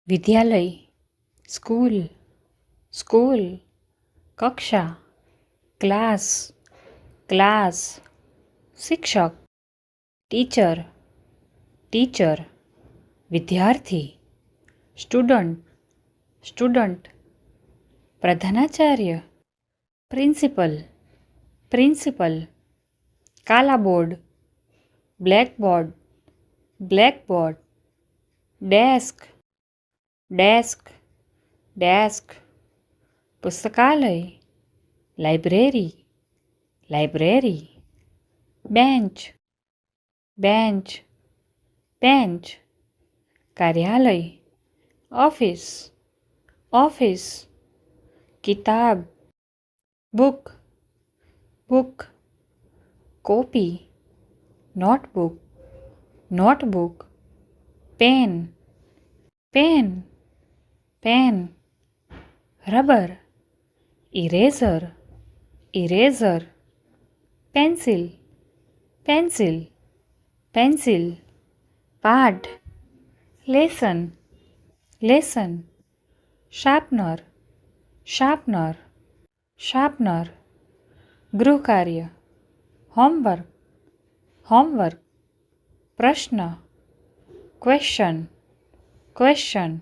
विद्यालय, school, school, कक्षा, class, class, शिक्षक, टीचर, टीचर, विद्यार्थी, स्टूडेंट, स्टूडेंट, प्रधानाचार्य, प्रिंसिपल, प्रिंसिपल, काला board, black board, black board, desk, desk, desk, पुस्तकालय, library, library, bench, bench, bench, कार्यालय, ऑफिस, ऑफिस, किताब, book, book, copy, notebook, notebook, pen, pen, pen, rubber, eraser, eraser, pencil, pencil, pencil, पाठ, lesson, lesson, sharpener, sharpener, sharpener, गृह कार्य, homework, homework, प्रश्न, question, question,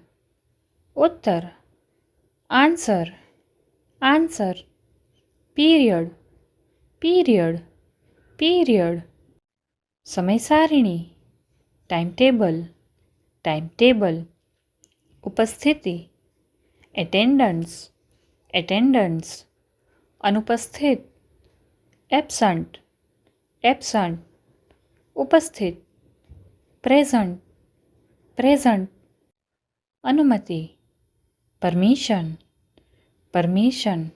उत्तर, answer, answer, period, period, period, समय सारिणी, time table, time table, उपस्थिति, attendance, attendance, अनुपस्थित, absent, absent, उपस्थित, प्रेजेंट, प्रेजेंट, अनुमति, परमिशन, परमिशन,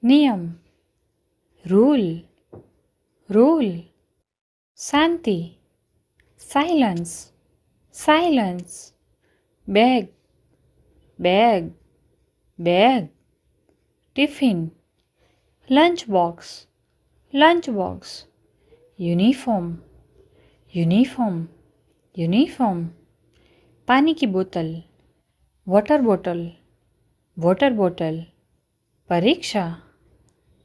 नियम, रूल, रूल, शांति, silence, silence, bag, bag, bag, tiffin, lunch box, lunch box, uniform, uniform, uniform, पानी की बोतल, वाटर बोतल, वाटर बोतल, परीक्षा,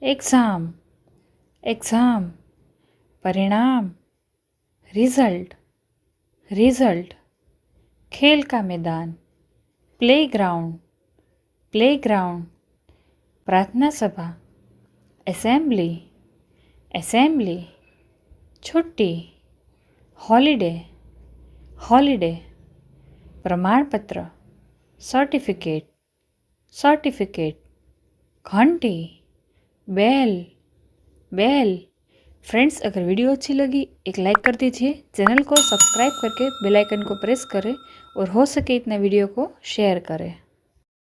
एग्ज़ाम, एग्ज़ाम, परिणाम, रिज़ल्ट, रिज़ल्ट, खेल का मैदान, प्लेग्राउंड, प्लेग्राउंड, प्रार्थना सभा, असेंबली, असेंबली, छुट्टी, हॉलिडे, हॉलिडे, प्रमाण पत्र, सर्टिफिकेट, सर्टिफिकेट, घंटी, बेल, बेल। फ्रेंड्स, अगर वीडियो अच्छी लगी एक लाइक कर दीजिए, चैनल को सब्सक्राइब करके बेल आइकन को प्रेस करें और हो सके इतने वीडियो को शेयर करें।